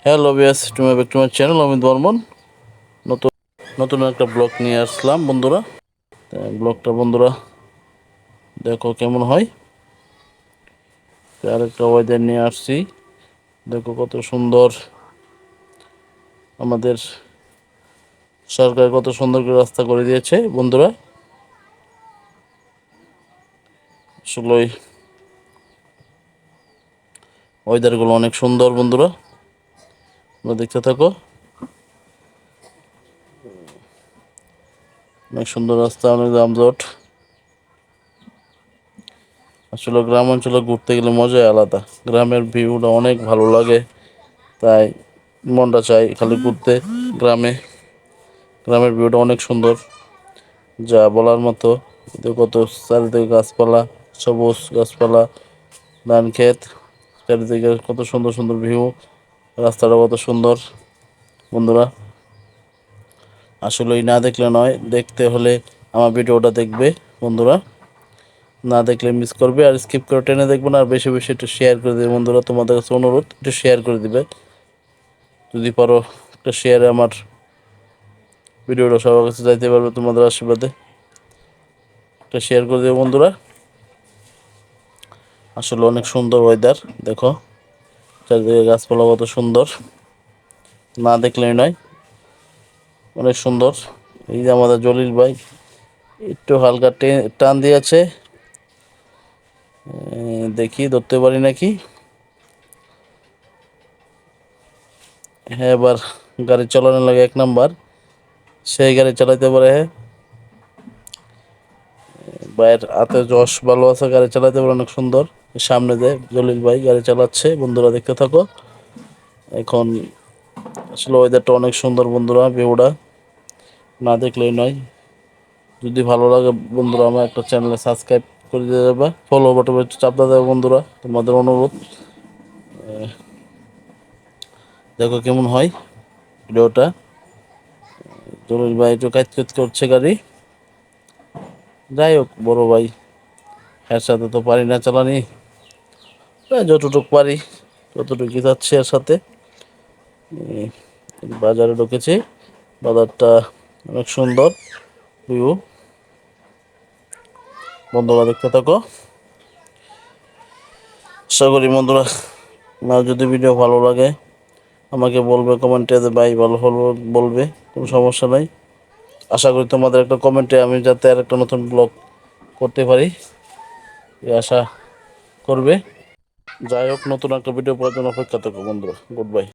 Hello বিয়াস, তুমি back to my channel Amit Barman. নতুন নতুন একটা ব্লগ নিয়ে আসলাম বন্ধুরা। ব্লগটা বন্ধুরা দেখো কেমন হয়। আরেকটা ওয়েদার নিয়ে আসছি, দেখো কত সুন্দর। আমাদের সরকার কত সুন্দর করে রাস্তা করে দিয়েছে বন্ধুরা। আসলে ওয়েদারগুলো অনেক সুন্দর বন্ধুরা, তোমরা দেখতে থাকো। অনেক সুন্দর রাস্তা, অনেক যানজট। আসলে গ্রাম অঞ্চলে ঘুরতে গেলে মজাই আলাদা, গ্রামের ভিউটা অনেক ভালো লাগে। তাই মনটা চাই খালি ঘুরতে। গ্রামের ভিউটা অনেক সুন্দর, যা বলার মতো। কত চারিদিকে গাছপালা, সবুজ গাছপালা, ধান ক্ষেত, চারিদিকে কত সুন্দর সুন্দর ভিউ। রাস্তাটা কত সুন্দর বন্ধুরা। আসলেই না দেখলে নয়, দেখতে হলে আমার ভিডিওটা দেখবে বন্ধুরা। না দেখলে মিস করবে, আর স্কিপ করে টেনে দেখবে না। আর বেশি বেশি একটু শেয়ার করে দেবে বন্ধুরা, তোমাদের কাছে অনুরোধ একটু শেয়ার করে দিবে যদি পারো। একটা শেয়ারে আমার ভিডিওটা সবার কাছে যাইতে পারবে তোমাদের আশীর্বাদে। একটা শেয়ার করে দেবে বন্ধুরা। আসলে অনেক সুন্দর ওয়েদার, দেখো চারিদিকে গাছপালা কত সুন্দর, না দেখলেই নয়, অনেক সুন্দর। এই যে আমাদের জলিল ভাই একটু হালকা টান দিয়েছে, দেখি ধরতে পারি নাকি। হ্যাঁ, এবার গাড়ি চালানোর লাগে এক নাম্বার, সেই গাড়ি চালাইতে পারে। হ্যাঁ, ভাইয়ের হাতে যশ ভালো আছে, গাড়ি চালাতে পারে অনেক সুন্দর। সামনে যে জলিল ভাই গাড়ি চালাচ্ছে বন্ধুরা, দেখতে থাকো। এখন আসলে ওয়েদারটা অনেক সুন্দর বন্ধুরা, ভিউটা না দেখলেই নয়। যদি ভালো লাগে বন্ধুরা, আমার একটা চ্যানেলে সাবস্ক্রাইব করে দিয়ে যাবে, ফলো বাটনে চাপ দিয়ে দেবে বন্ধুরা, তোমাদের অনুরোধ। দেখো কেমন হয় ভিডিওটা। জলিল ভাই একটু কাজ করছে গাড়ি। যাই হোক বড় ভাই, এর সাথে তো পারি না চালানি, যতটুকু পারি ততটুকু যাচ্ছে এর সাথে। এই বাজারে ঢুকেছি, বাজারটা অনেক সুন্দর ভিউ বন্ধুরা, দেখতে থাকো। আশা করি বন্ধুরা, আমার যদি ভিডিও ভালো লাগে আমাকে বলবে কমেন্টে, যে ভাই ভালো হলো বলবে, কোনো সমস্যা নাই। আশা করি তোমাদের একটা কমেন্টে আমি যাতে আর একটা নতুন ব্লগ করতে পারি, এই আশা করবে। যাই হোক, নতুন একটা ভিডিও পাওয়ার জন্য অপেক্ষা থাকো বন্ধুরা। Good bye.